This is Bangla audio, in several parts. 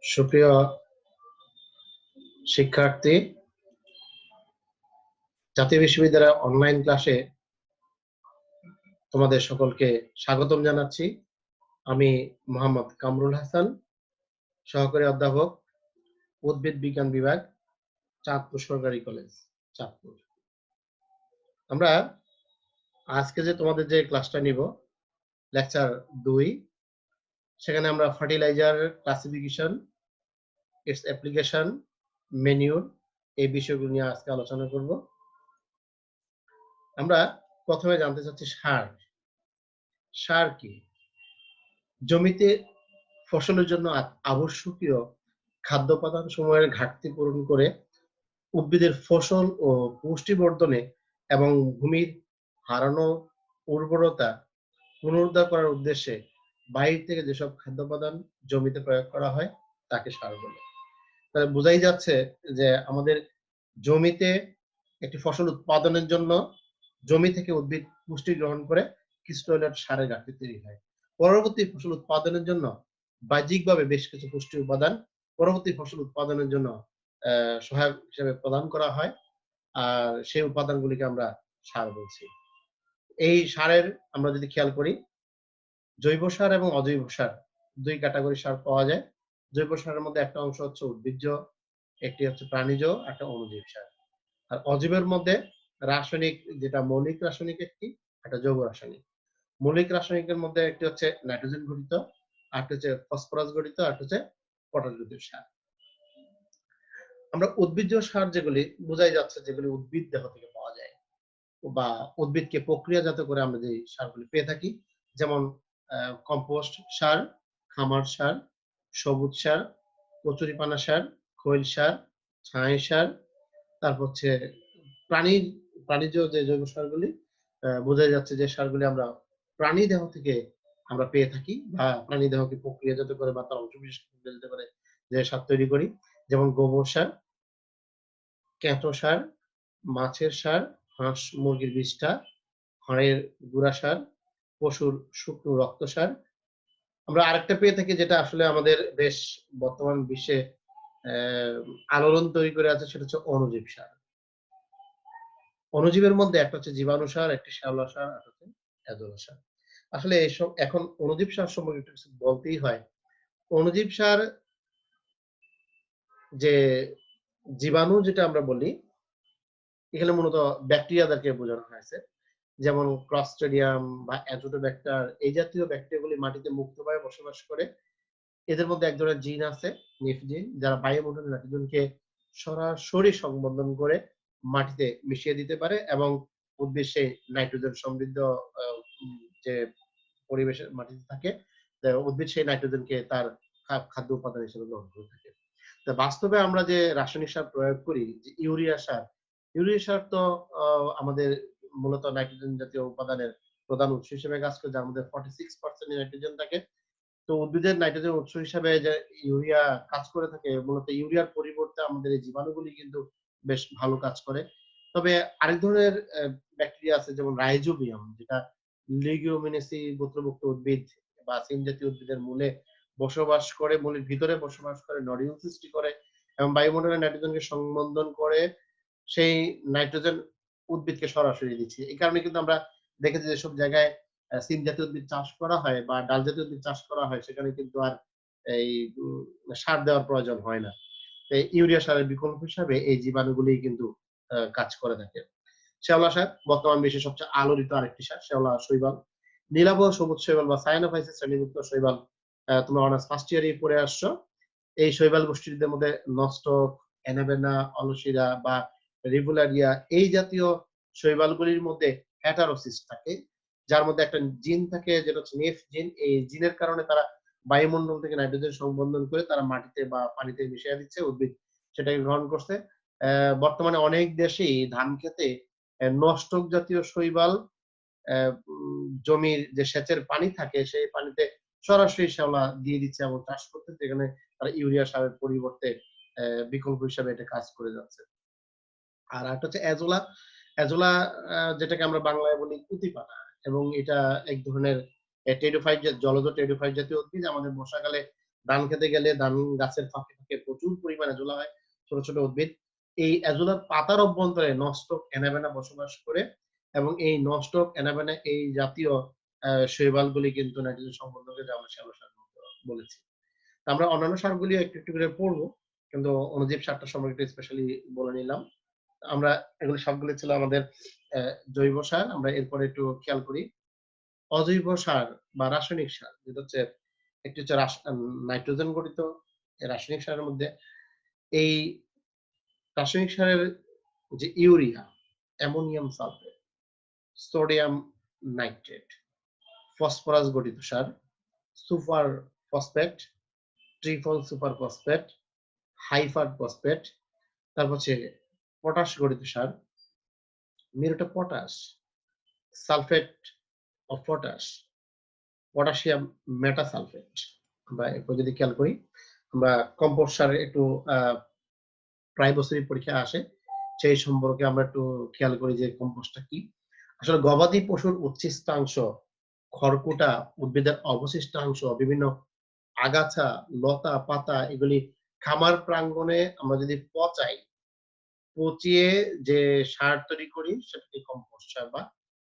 সুপ্রিয় শিক্ষার্থী, জাতীয় বিশ্ববিদ্যালয়ের অনলাইন ক্লাসে তোমাদের সকলকে স্বাগতম জানাচ্ছি। আমি মোহাম্মদ কামরুল হাসান, সহকারী অধ্যাপক, উদ্ভিদ বিজ্ঞান বিভাগ, চাঁদপুর সরকারি কলেজ, চাঁদপুর। আমরা আজকে যে তোমাদের যে ক্লাসটা নিব, লেকচার 2, সেখানে আমরা fertiliser classification, it's application, manure, এই বিষয়গুলো নিয়ে আজকে আলোচনা করব। আমরা প্রথমে জানতে চাচ্ছি সার। সার কি? জমিতে ফসলের জন্য আবশ্যকীয় খাদ্য উপাদান সমূহের ঘাটতি পূরণ করে উদ্ভিদের ফসল ও পুষ্টি বর্ধনে এবং ভূমির হারানো উর্বরতা পুনরুদ্ধার করার উদ্দেশ্যে বাইরে থেকে যেসব খাদ্য উপাদান জমিতে প্রয়োগ করা হয় তাকে সার বলে। তাহলে বোঝাই যাচ্ছে যে আমাদের জমিতে একটি ফসল উৎপাদনের জন্য জমি থেকে উদ্ভিদ পুষ্টি গ্রহণ করে কিছুটা হলেও সারের ঘাটতি তৈরি হয়। পরবর্তী ফসল উৎপাদনের জন্য বাহ্যিকভাবে বেশ কিছু পুষ্টি উপাদান পরবর্তী ফসল উৎপাদনের জন্য সহায়ক হিসেবে প্রদান করা হয়, আর সেই উপাদানগুলিকে আমরা সার বলছি। এই সারের আমরা যদি খেয়াল করি, জৈব সার এবং অজৈব সার দুই ক্যাটাগরি সার পাওয়া যায়। জৈব সারের মধ্যে একটা অংশ হচ্ছে উদ্ভিজ্জ, একটি হচ্ছে প্রাণীজ, একটা অনুজীব সার। আর অজীবের মধ্যে রাসায়নিক, যেটা মৌলিক রাসায়নিক একটি, একটা জৈব রাসায়নিক। মৌলিক রাসায়নিকের মধ্যে একটি হচ্ছে নাইট্রোজেন ঘটিত, আরেকটি হচ্ছে ফসফরাস ঘটিত, আরেকটি হচ্ছে পটাশ ঘটিত সার। আমরা উদ্ভিজ্জ সার যেগুলি বোঝাই যাচ্ছে যেগুলি উদ্ভিদ দেহ থেকে পাওয়া যায় বা উদ্ভিদকে প্রক্রিয়াজাত করে আমরা যে সারগুলি পেয়ে থাকি, যেমন কম্পোস্ট সার, খামার সার, সবুজ সার, কচুরিপানা সার, খৈল সার, ছাই সার, তারপর হচ্ছে প্রাণীজ যে জৈব সারগুলি, বোঝা যাচ্ছে যে সারগুলি আমরা প্রাণী দেহ থেকে আমরা পেয়ে থাকি বা প্রাণী দেহকে প্রক্রিয়াজাত করে বা তার অংশবিশেষ প্রক্রিয়াজাত করে যে সার তৈরি করি, যেমন গোবর সার, কেঁচো সার, মাছের সার, হাঁস মুরগির বিষ্ঠা, হাড়ের গুঁড়া সার, পশুর শুকনো রক্ত সার। আমরা আরেকটা পেয়ে থাকি যেটা আসলে আমাদের বেশ বর্তমান বিশ্বে আলোড়ন তৈরি করে আছে, সেটা হচ্ছে অণুজীব সার। অণুজীবের মধ্যে একটা হচ্ছে জীবাণু সার, একটি শ্যাওলা সার, আর হচ্ছে অ্যাজোলা সার। আসলে এইসব এখন অণুজীব সার সম্পর্কে একটু কিছু বলতেই হয়। অণুজীব সার যে জীবাণু যেটা আমরা বলি, এখানে মূলত ব্যাকটেরিয়াদেরকে বোঝানো হয়েছে, যেমন ক্লস্ট্রিডিয়াম বা অ্যাজোটোব্যাক্টার, এই জাতীয় ব্যাকটেরিয়াগুলি মাটিতে মুক্তভাবে বসবাস করে। এদের মধ্যে এক ধরনের জিন আছে, নিফ জিন, যারা বায়ুমণ্ডলে নাইট্রোজেনকে সরাসরি সংবন্ধন করে মাটিতে মিশিয়ে দিতে পারে এবং উদ্ভিদ সেই নাইট্রোজেন সমৃদ্ধ যে পরিবেশে মাটিতে থাকে, উদ্ভিদ সেই নাইট্রোজেনকে তার খাদ্য উপাদান হিসেবে গ্রহণ করে থাকে। তো বাস্তবে আমরা যে রাসায়নিক সার প্রয়োগ করি, যে ইউরিয়া সার, ইউরিয়া সার তো আমাদের মূলত নাইট্রোজেন জাতীয় উপাদানের প্রধান উৎস হিসেবে কাজ করে, যার মধ্যে 46% নাইট্রোজেন থাকে। তো উদ্ভিদের নাইট্রোজেন উৎস হিসাবে যে ইউরিয়া কাজ করে থাকে, মূলত ইউরিয়ার পরিবর্তে আমাদের এই জীবাণুগুলি কিন্তু বেশ ভালো কাজ করে। তবে আরেক ধরনের ব্যাকটেরিয়া আছে, যেমন রাইজোবিয়াম, যেটা লিগিউমিনেসি গোত্রভুক্ত উদ্ভিদ বা সিম জাতীয় উদ্ভিদের মূলে বসবাস করে, মূলের ভিতরে বসবাস করে, নডিউল সৃষ্টি করে এবং বায়ুমণ্ডলে নাইট্রোজেনকে সংবন্ধন করে সেই নাইট্রোজেন উদ্ভিদকে সরাসরি দিচ্ছে। এই কারণে কিন্তু আমরা দেখেছি যেসব জায়গায় সিম জাতীয় উদ্ভিদ চাষ করা হয় বা ডাল জাতীয় উদ্ভিদ চাষ করা হয়, সেখানে কিন্তু আর এই সার দেওয়ার প্রয়োজন হয় না। এই ইউরিয়া সারের বিকল্প হিসাবে এই জীবাণুগুলি কিন্তু কাজ করে থাকে। শ্যাওলা সার বর্তমান বিশ্বের সবচেয়ে আলোড়িত আরেকটি সার, শ্যাওলা শৈবাল। নীলাভ সবুজ শৈবাল বা সায়ানোফাইসিস শ্রেণীভুক্ত শৈবাল, তোমরা অনার্স ফার্স্ট ইয়ারেই পড়ে আসছো। এই শৈবাল গোষ্ঠীদের মধ্যে নস্টক, অ্যানাবেনা, অলসিরা বা রিভুলারিয়া, এই জাতীয় শৈবালগুলির মধ্যে হেটারোসিস থাকে, যার মধ্যে একটা জিন থাকে যেটা হচ্ছে নেফ জিন। এই জিনের কারণে তারা বায়ুমণ্ডল থেকে নাইট্রোজেন সংবন্ধন করে তারা মাটিতে বা পানিতে মিশিয়ে দিচ্ছে, উদ্ভিদ সেটাকে গ্রহণ করছে। বর্তমানে অনেক দেশেই ধান খেতে নষ্টক জাতীয় শৈবাল জমির যে সেচের পানি থাকে সেই পানিতে সরাসরি শ্যাওলা দিয়ে দিচ্ছে এবং চাষ করতেছে, যেখানে তারা ইউরিয়া সারের পরিবর্তে বিকল্প হিসাবে এটা কাজ করে যাচ্ছে। আর একটা হচ্ছে অ্যাজোলা। অ্যাজোলা যেটাকে আমরা বাংলায় বলি কুতিপানা, এবং এটা এক ধরনের টেরিডোফাইট, জলজ টেরিডোফাইট জাতীয় উদ্ভিদ। আমাদের বর্ষাকালে ধান খেতে গেলে ধান গাছের ফাঁকে, ফাঁকে প্রচুর পরিমাণে এজোলা হয়, ছোট, ছোট উদ্ভিদ। এই এজোলার পাতার অভ্যন্তরে নষ্টক, অ্যানাবেনা বসবাস করে এবং এই নষ্টক, অ্যানাবেনা এই জাতীয় শৈবালগুলি কিন্তু নাইট্রোজেন সংবন্ধকে যে আমরা শ্যালো সার বলেছি। আমরা অন্যান্য সারগুলিও একটু, একটু করে পড়বো। কিন্তু অণুজীব সারটা সম্পর্কে একটু স্পেশালি বলে নিলাম। আমরা এগুলো সবগুলো ছিল আমাদের অ্যা জৈব সার। আমরা এরপরে একটু খেয়াল করি। অজৈব সার বা রাসায়নিক সার যেটা হচ্ছে একটি হচ্ছে নাইট্রোজেন গঠিত রাসায়নিক সারের মধ্যে এই রাসায়নিক সারের যে urea, ammonium sulphate, sodium nitrate, phosphorus গঠিত সার, super phosphate, triple super phosphate, হাইফার ফসফেট, তারপর হচ্ছে পটাশ গঠিত সার, muriate of potash, sulphate of potash, potassium metasulphate. আমরা এরপর যদি খেয়াল করি, আমরা কম্পোস্ট সারের একটু আ প্রায় বছরই পরীক্ষা আসে। সেই সম্পর্কে আমরা একটু খেয়াল করি যে কম্পোস্টটা কি? আসলে গবাদি পশুর উচ্ছিষ্টাংশ, খড়কুটা, উদ্ভিদের অবশিষ্টাংশ, বিভিন্ন আগাছা, লতা, পাতা এগুলি খামার প্রাঙ্গণে আমরা যদি পচাই, পচিয়ে যে সার তৈরি করি সেটাকে কম্পোস্ট সার বা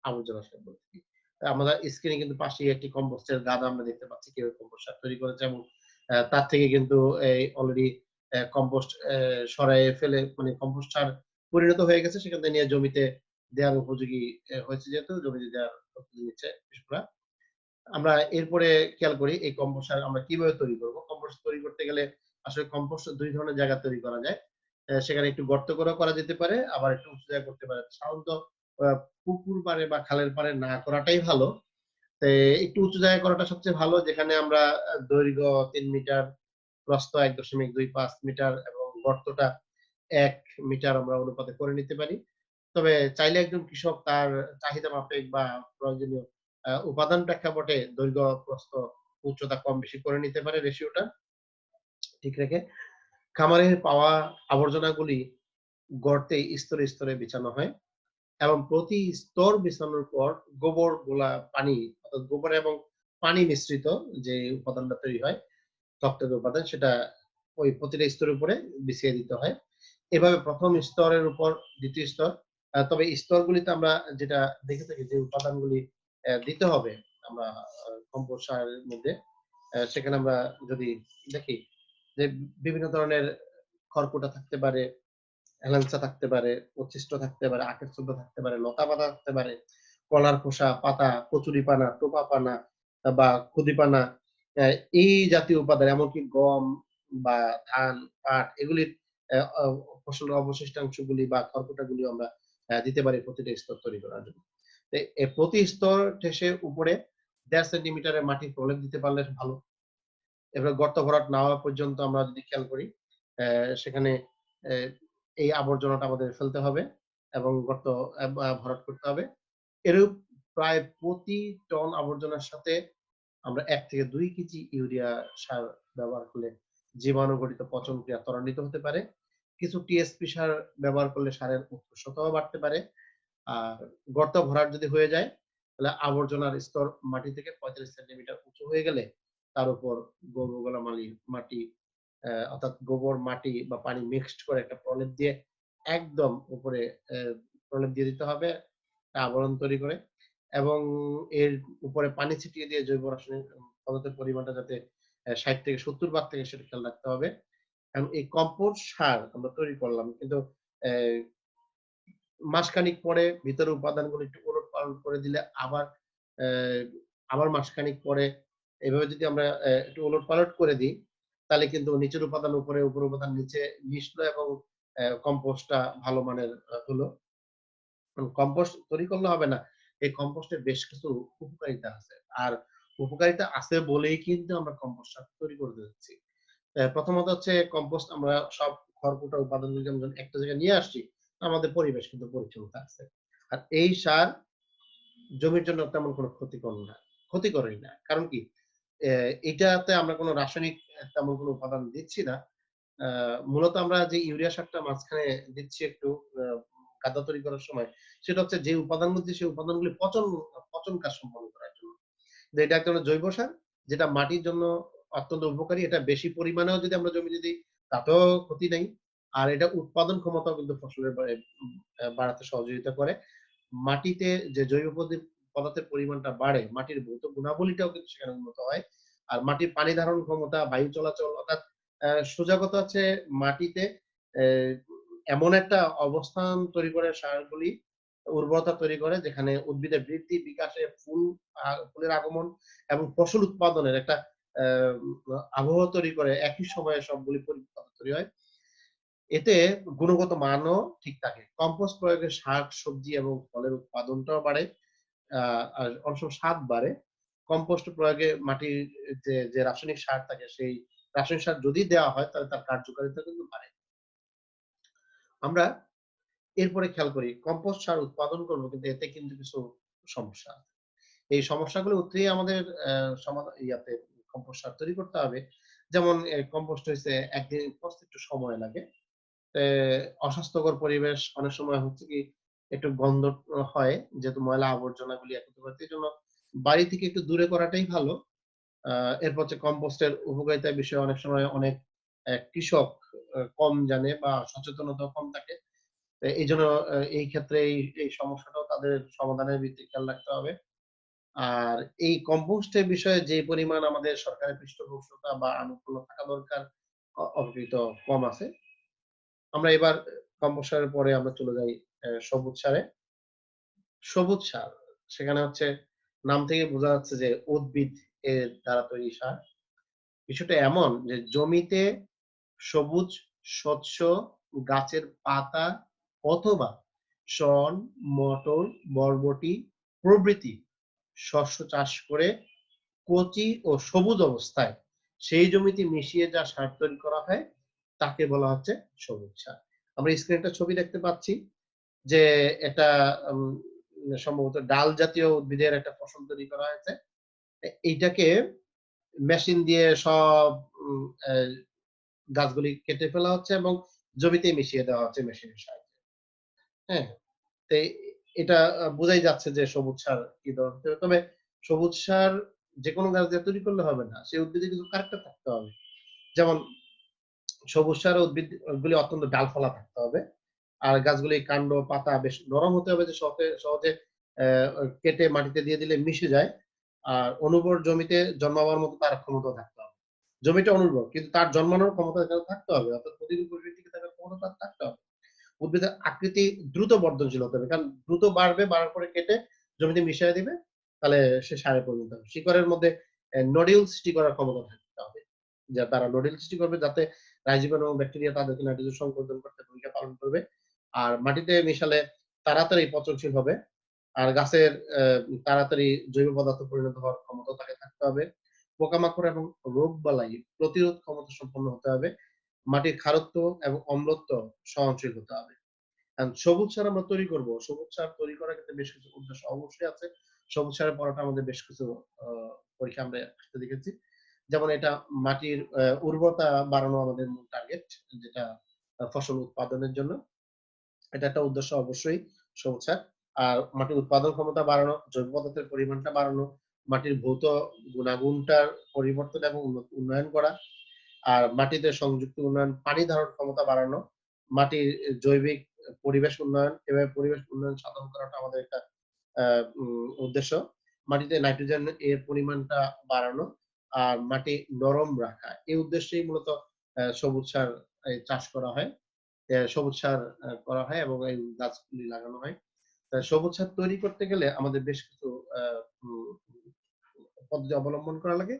আবর্জনা সার বলে থাকি। আমাদের স্ক্রিনে কিন্তু পাশেই একটি কম্পোস্টের গাদা আমরা দেখতে পাচ্ছি কিভাবে কম্পোস্ট সার তৈরি করেছে এবং তার থেকে কিন্তু এই অলরেডি কম্পোস্ট সরাইয়ে ফেলে মানে কম্পোস্ট সার পরিণত হয়ে গেছে। সেখান থেকে নিয়ে জমিতে দেওয়ার উপযোগী হয়েছে যেহেতু জমিতে দেওয়ার প্রস্তুতি নিচ্ছে কৃষকরা। আমরা এরপরে খেয়াল করি এই কম্পোস্ট সার আমরা কিভাবে তৈরি করব। কম্পোস্ট তৈরি করতে গেলে আসলে কম্পোস্ট ২ ধরনের জায়গায় তৈরি করা যায়। সেখানে একটু গর্ত করেও করা যেতে পারে, আবার একটু উঁচু জায়গায় করতে পারে। সাধারণত আ পুকুর পাড়ে বা খালের পাড়ে না করাটাই ভালো। তে একটু উঁচু জায়গায় করাটা সবচেয়ে ভালো যেখানে আমরা দৈর্ঘ্য ৩ মিটার, প্রস্থ ১.২৫ মিটার এবং গর্তটা ১ মিটার আমরা অনুপাতে করে নিতে পারি। তবে চাইলে একজন কৃষক তার চাহিদা মাফিক বা প্রয়োজনীয় উপাদান প্রেক্ষাপটে দৈর্ঘ্য, প্রস্থ, উচ্চতা কম বেশি করে নিতে পারে রেশিওটা ঠিক রেখে। খামারে পাওয়া আবর্জনাগুলি গর্তে স্তরে, স্তরে বিছানো হয় এবং প্রতি স্তর বিছানোর পর গোবর গোলা পানি অর্থাৎ গোবর এবং পানি মিশ্রিত যে উপাদানটা তৈরি হয়, টকটকে উপাদান সেটা ওই প্রতিটা স্তরের উপরে বিছিয়ে দিতে হয়। এভাবে ১ম স্তরের উপর ২য় স্তর। তবে স্তরগুলিতে আমরা যেটা দেখে থাকি যে উপাদানগুলি দিতে হবে আমরা কম্পোস্ট সারের মধ্যে সেখানে আমরা যদি দেখি যে বিভিন্ন ধরনের খড়কুটা থাকতে পারে, হেলেঞ্চা থাকতে পারে, উচ্ছিষ্ট থাকতে পারে, আখের ছোবড়া থাকতে পারে, লতাপাতা থাকতে পারে, কলার খোসা, পাতা, কচুরিপানা, টোপাপানা বা খুদিপানা অ্যা এই জাতীয় উপাদান এমনকি গম বা ধান, পাট এগুলির অ্যা অ ফসলের অবশিষ্টাংশগুলি বা খড়কুটাগুলি আমরা দিতে পারি প্রতিটা স্তর তৈরি করার জন্য। প্রতি স্তর ঠেসে উপরে ১.৫ সেন্টিমিটারের মাটির প্রলেপ দিতে পারলে ভালো। এবার গর্ত ভরাট না হওয়া পর্যন্ত আমরা যদি খেয়াল করি, সেখানে অ্যা এই আবর্জনাটা আমাদের ফেলতে হবে এবং গর্ত ভরাট করতে হবে। এরূপ প্রায় প্রতি টন আবর্জনার সাথে আমরা ১ থেকে ২ কেজি ইউরিয়া সার ব্যবহার করলে জীবাণুঘটিত পচন ক্রিয়া ত্বরান্বিত হতে পারে। কিছু টিএসপি সার ব্যবহার করলে সারের উৎকর্ষতাও বাড়তে পারে। আর গর্ত ভরাট যদি হয়ে যায়, তাহলে আবর্জনার স্তর মাটি থেকে ৩৫ সেন্টিমিটার উঁচু হয়ে গেলে তার উপর গোবর গলা মাটি অর্থাৎ গোবর, মাটি বা পানি মিক্সড করে একটা প্রলেপ দিয়ে একদম উপরে প্রলেপ দিয়ে দিতে হবে, একটা আবরণ তৈরি করে এবং এর উপরে পানি ছিটিয়ে দিয়ে জৈব রাসায়নিক পদার্থের পরিমাণটা যাতে ৬০ থেকে ৭০ ভাগ থাকে সেটা খেয়াল রাখতে হবে। এবং এই কম্পোস্ট সার আমরা তৈরি করলাম কিন্তু অ্যা মাসখানেক পরে ভিতরের উপাদানগুলো একটু ওলটপালট করে দিলে অ্যা আবার মাসখানেক পরে এভাবে যদি আমরা একটু ওলটপালট করে দিই, তাহলে কিন্তু নিচের উপাদান উপরে, উপরের উপাদান নিচে মিশলো এবং কম্পোস্টটা ভালো মানের হলো। কম্পোস্ট তৈরি করলে হবে না। এই কম্পোস্টের বেশ কিছু উপকারিতা আছে। আর উপকারিতা আছে বলেই কিন্তু আমরা কম্পোস্ট সার তৈরি করতে যাচ্ছি। প্রথমত হচ্ছে কম্পোস্ট আমরা সব খড়কুটা উপাদানগুলো যখন একটা জায়গায় নিয়ে আসছি, আমাদের পরিবেশ কিন্তু পরিচ্ছন্ন থাকছে। আর এই সার জমির জন্য তেমন কোনো ক্ষতিকর না। ক্ষতিকরই না। কারণ কি? এটাতে আমরা কোনো রাসায়নিক তেমন কোনো উপাদান দিচ্ছি না। আ মূলত আমরা যে ইউরিয়া সারটা মাঝখানে দিচ্ছি একটু আ কাদা তৈরি করার সময়, সেটা হচ্ছে যে উপাদানগুলো দিচ্ছি সেই উপাদানগুলি পচন পচন কাজ সম্পন্ন করার জন্য। এটা একটা হলো জৈব সার, যেটা মাটির জন্য অত্যন্ত উপকারী। এটা বেশি পরিমাণেও যদি আমরা জমিতে দিই তাতেও ক্ষতি নেই। আর এটা উৎপাদন ক্ষমতাও কিন্তু ফসলের বাড়াতে সহযোগিতা করে। মাটিতে যে জৈব পদার্থের পরিমাণটা বাড়ে, মাটির ভৌত গুণাবলীটাও কিন্তু সেখানে উন্নত হয়। আর মাটির পানি ধারণ ক্ষমতা, বায়ু চলাচল অর্থাৎ সোজা কথা হচ্ছে মাটিতে অ্যা এমন একটা অবস্থান তৈরি করে সারগুলি উর্বরতা তৈরি করে যেখানে উদ্ভিদের বৃদ্ধি, বিকাশে ফুলের আগমন এবং ফসল উৎপাদনের একটা আবহাওয়া তৈরি করে একই সময়ে সবগুলি তৈরি হয়। এতে গুণগত মানও ঠিক থাকে। কম্পোস্ট প্রয়োগে শাক-সবজি এবং ফলের উৎপাদনটাও বাড়ে। আ আর অনেক সময় স্বাদ বাড়ে। কম্পোস্ট প্রয়োগে মাটির যে রাসায়নিক সার থাকে সেই রাসায়নিক সার যদি দেওয়া হয় তাহলে তার কার্যকারিতা কিন্তু বাড়ে। আমরা এরপরে খেয়াল করি কম্পোস্ট সার উৎপাদন করব কিন্তু এতে কিন্তু কিছু সমস্যা আছে। এই সমস্যাগুলো উতরিয়ে আমাদের কম্পোস্ট সার তৈরি করতে হবে। যেমন কম্পোস্ট হইছে একদিন পচতে একটু সময় লাগে। এ অস্বাস্থ্যকর পরিবেশ অনেক সময় হচ্ছে কি একটু গন্ধ হয় যেহেতু ময়লা আবর্জনাগুলি একত্র করতে। এজন্য বাড়ি থেকে একটু দূরে করাটাই ভালো। আ এরপর হচ্ছে কম্পোস্টের উপকারিতার বিষয়ে অনেক সময় অনেক কৃষক কম জানে বা সচেতনতাও কম থাকে। এইজন্য এই ক্ষেত্রে এই সমস্যাটাও তাদের সমাধানের ভিত্তি খেয়াল রাখতে হবে। আর এই কম্পোস্টের বিষয়ে যে পরিমাণ আমাদের সরকারের পৃষ্ঠপোষকতা বা আনুকূল্য থাকা দরকার অপেক্ষাকৃত কম আছে। আমরা এবার কম্পোস্ট সারের পরে আমরা চলে যাই সবুজ সারে। সবুজ সার সেখানে হচ্ছে নাম থেকে বোঝা যাচ্ছে যে উদ্ভিদ এর দ্বারা তৈরি সার। বিষয়টা এমন যে জমিতে সবুজ শস্য, গাছের পাতা অথবা শন, মটর, বরবটি প্রভৃতি শস্য চাষ করে কচি ও সবুজ অবস্থায় সেই জমিতে মিশিয়ে যা সার তৈরি করা হয় তাকে বলা হচ্ছে সবুজ সার। আমরা স্ক্রিনে একটা ছবি দেখতে পাচ্ছি যে এটা উম সম্ভবত ডাল জাতীয় উদ্ভিদের একটা ফসল তৈরি করা হয়েছে। এইটাকে মেশিন দিয়ে সব উম অ্যা গাছগুলি কেটে ফেলা হচ্ছে এবং জমিতেই মিশিয়ে দেওয়া হচ্ছে মেশিনের সাহায্যে। হ্যাঁ? তো এটা বোঝাই যাচ্ছে যে সবুজ সার কি ধরনের। তবে সবুজ সার যেকোনো গাছ দিয়ে তৈরি করলে হবে না। সেই উদ্ভিদে কিছু ক্যারেক্টার থাকতে হবে। যেমন সবুজ সার উদ্ভিদ গুলি অত্যন্ত ডালপালা থাকতে হবে। আর গাছগুলির কাণ্ড, পাতা বেশ নরম হতে হবে যে সহজে কেটে মাটিতে দিয়ে দিলে মিশে যায়। আর অনুর্বর জমিতে জন্মাবার মতো তার ক্ষমতাও থাকতে হবে। জমিটা অনুর্বর কিন্তু তার জন্মানোর ক্ষমতা এখানে থাকতে হবে। অর্থাৎ প্রতিকূল পরিবেশ টিকে থাকার ক্ষমতা তার থাকতে হবে। উদ্ভিদের আকৃতি দ্রুত বর্ধনশীল হতে হবে। কারণ দ্রুত বাড়বে, বাড়ার পরে কেটে জমিতে মিশাইয়া দিবে। তাহলে সে সারে পরিণত হবে। শিকড়ের মধ্যে নডিউল সৃষ্টি করার ক্ষমতা থাকতে হবে। যা তারা নডিউল সৃষ্টি করবে যাতে রাইজোবিয়াম এবং ব্যাকটেরিয়া তাদেরকে নাইট্রোজেন সংকোচন করতে ভূমিকা পালন করবে। আর মাটিতে মিশালে তাড়াতাড়ি পচনশীল হবে। আর গাছের তাড়াতাড়ি জৈব পদার্থে পরিণত হওয়ার ক্ষমতাও তাকে থাকতে হবে। পোকামাকড় এবং রোগবালাই প্রতিরোধ ক্ষমতা সম্পন্ন হতে হবে। মাটির খারত্ব এবং অম্লত্ব সহনশীল হতে হবে। সবুজ সার আমরা তৈরি করব। সবুজ সার তৈরি করার ক্ষেত্রে বেশ কিছু উদ্দেশ্য অবশ্যই আছে। সবুজ সারের পড়াটা আমাদের বেশ কিছু আ পরীক্ষা আমরা আসতে দেখেছি। যেমন এটা মাটির উর্বরতা বাড়ানো আমাদের মূল টার্গেট যেটা ফসল উৎপাদনের জন্য। এটা একটা উদ্দেশ্য অবশ্যই সবুজ সার। আর মাটির উৎপাদন ক্ষমতা বাড়ানো, জৈব পদার্থের পরিমাণটা বাড়ানো, মাটির ভৌত গুণাগুণটার পরিবর্তন এবং উন্নয়ন করা। আর মাটিতে সংযুক্ত উন্নয়ন, পানি ধারণ ক্ষমতা বাড়ানো, মাটির জৈবিক পরিবেশ উন্নয়ন, এভাবে পরিবেশ উন্নয়ন সাধন করাটা আমাদের একটা আ উদ্দেশ্য। মাটিতে নাইট্রোজেন এর পরিমাণটা বাড়ানো, আর মাটি নরম রাখা। এই উদ্দেশ্যেই মূলত সবুজ সার চাষ করা হয়। সবুজ সার করা হয় এবং এই গাছগুলি লাগানো হয়। সবুজ সার তৈরি করতে গেলে আমাদের বেশ কিছু আ উম পদ্ধতি অবলম্বন করা লাগে।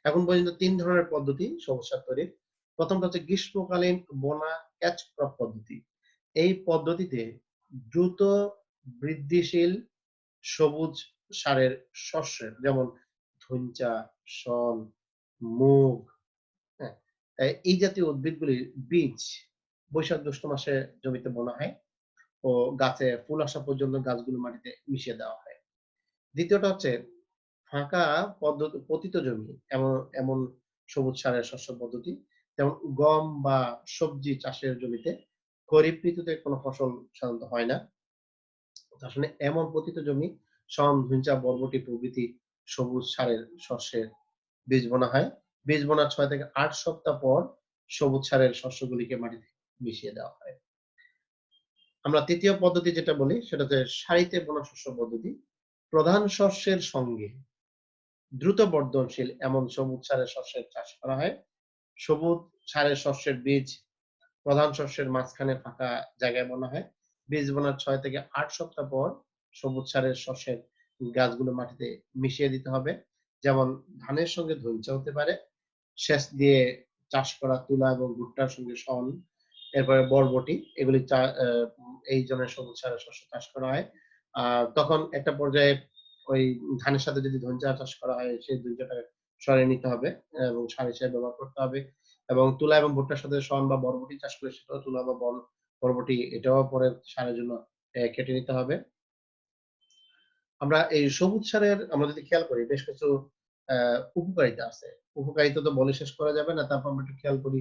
এখন পর্যন্ত ৩ ধরনের পদ্ধতি সবুজ সার তৈরির। ১ম টা হচ্ছে গ্রীষ্মকালীন বোনা ক্যাচ ক্রপ পদ্ধতি। এই পদ্ধতিতে দ্রুত বৃদ্ধিশীল সবুজ সারের শস্যের যেমন ধইঞ্চা, শন, মুগ, হ্যাঁ? এই জাতীয় উদ্ভিদগুলির বীজ বৈশাখ-জ্যৈষ্ঠ মাসে জমিতে বোনা হয় ও গাছে ফুল আসা পর্যন্ত গাছগুলো মাটিতে মিশিয়ে দেওয়া হয়। দ্বিতীয়টা হচ্ছে ফাঁকা পতিত জমি এমন সবুজ সারের শস্য পদ্ধতি। যেমন গম বা সবজি চাষের জমিতে খরিফ ঋতুতে কোনো ফসল সাধারণত হয় না। আসলে এমন পতিত জমি শন, ধইঞ্চা, বরবটি প্রভৃতি সবুজ সারের শস্যের বীজ বোনা হয়। বীজ বোনার 6 থেকে 8 সপ্তাহ পর সবুজ সারের শস্যগুলিকে মাটিতে মিশিয়ে দেওয়া হয়। আমরা ৩য় পদ্ধতি যেটা বলি সেটা হচ্ছে সারিতে বোনা শস্য পদ্ধতি। প্রধান শস্যের সঙ্গে দ্রুত বর্ধনশীল এমন সবুজ সারের শস্যের চাষ করা হয়। সবুজ সারের শস্যের বীজ প্রধান শস্যের মাঝখানে ফাঁকা জায়গায় বোনা হয়। বীজ বোনার ৬ থেকে ৮ সপ্তাহ পর সবুজ সারের শস্যের গাছগুলো মাটিতে মিশিয়ে দিতে হবে। যেমন ধানের সঙ্গে ধইঞ্চা হতে পারে। সেচ দিয়ে চাষ করা তুলা এবং ভুট্টার সঙ্গে শন, এরপরে বরবটি এগুলি এই ধরনের সবুজ সারের শস্য চাষ করা হয়। তখন একটা পর্যায়ে ওই ধানের সাথে যদি ধইঞ্চা চাষ করা হয় সেই ধইঞ্চাটাকে সরিয়ে নিতে হবে এবং সার হিসেবে ব্যবহার করতে হবে। এবং তুলা এবং ভুট্টার সাথে শন বা বরবটি চাষ করে সেটাও তুলা বা বরবটি এটাও পরে সারের জন্য কেটে নিতে হবে। আমরা এই সবুজ সারের আমরা যদি খেয়াল করি বেশ কিছু আ উপকারিতা আছে। উপকারিতা তো বলে শেষ করা যাবে না। তারপর আমরা একটু খেয়াল করি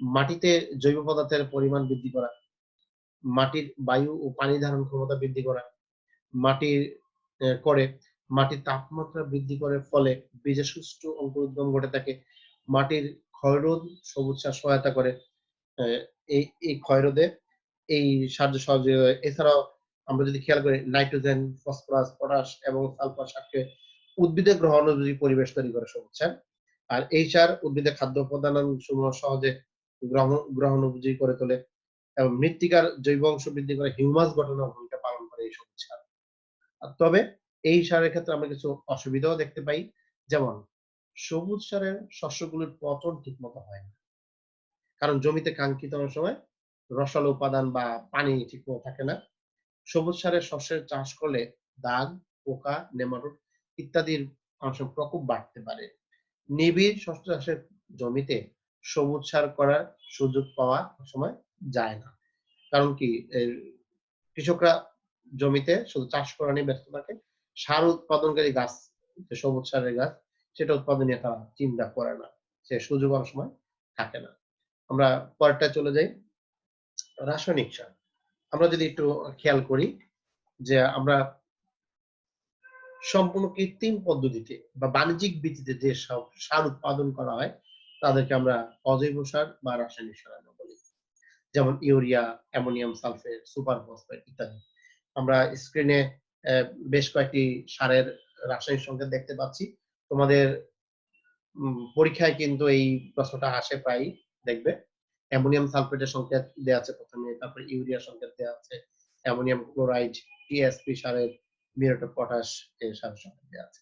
মাটিতে জৈব পদার্থের পরিমাণ বৃদ্ধি করা, মাটির বায়ু ও পানি ধারণ ক্ষমতা বৃদ্ধি করা, মাটির করে মাটির তাপমাত্রা বৃদ্ধি করে ফলে বীজের সুষ্ঠু অঙ্কুরোদ্গম ঘটে থাকে। মাটির ক্ষয়রোধ সবুজ সার সহায়তা করে। অ্যা এই ক্ষয়রোধে এই সাহায্য সহযোগী হয়। এছাড়াও আমরা যদি খেয়াল করি নাইট্রোজেন, ফসফরাস, পটাশ এবং সালফার সারকে উদ্ভিদে গ্রহণোপযোগী পরিবেশ তৈরি করে সবুজ সার। আর এই সার উদ্ভিদের খাদ্য উপাদানসমূহ সহজে গ্রহণোপযোগী করে তোলে এবং মৃত্তিকার জৈব অংশ বৃদ্ধি করে হিউমাস গঠনের ভূমিকা পালন করে এই সবুজ সার। তবে এই সারের ক্ষেত্রে আমরা কিছু অসুবিধাও দেখতে পাই। যেমন সবুজ সারের শস্যগুলোর পচন ঠিকমতো হয় না। কারণ জমিতে কাঙ্ক্ষিত অনেক সময় রসালো উপাদান বা পানি ঠিকমতো থাকে না। সবুজ সারের শস্যের চাষ করলে দাগ, পোকা, নেমাটোড ইত্যাদির অনেক সময় প্রকোপ বাড়তে পারে। নিবিড় শস্য চাষের জমিতে সবুজ সার করার সুযোগ পাওয়া সময় যায় না। কারণ কি কৃষকরা জমিতে শুধু চাষ করা নিয়ে ব্যস্ত থাকে। সার উৎপাদনকারী গাছ যে সবুজ সারের গাছ সেটা উৎপাদন নিয়ে তারা চিন্তা করে না। সে সুযোগ অনেক সময় থাকে না। আমরা পরেরটায় চলে যাই। রাসায়নিক সার। আমরা যদি একটু খেয়াল করি যে আমরা সম্পূর্ণ কৃত্রিম পদ্ধতিতে বা বাণিজ্যিক ভিত্তিতে যে সব সার উৎপাদন করা হয় তাদেরকে আমরা অজৈব সার বা রাসায়নিক সার আমরা বলি। যেমন urea, ammonium sulphate, super phosphate ইত্যাদি। আমরা স্ক্রিনে বেশ কয়েকটি সারের রাসায়নিক সংকেত দেখতে পাচ্ছি। তোমাদের পরীক্ষায় কিন্তু এই প্রশ্নটা আসে প্রায়ই দেখবে। অ্যামোনিয়াম সালফেটের সংকেত দেয়া আছে ১ম এ, তারপরে ইউরিয়া সংকেত দেয়া আছে। অ্যামোনিয়াম ক্লোরাইড, টিএসপি সারের মিউরেট অফ পটাশ এর সারের সংকেত দেয়া আছে।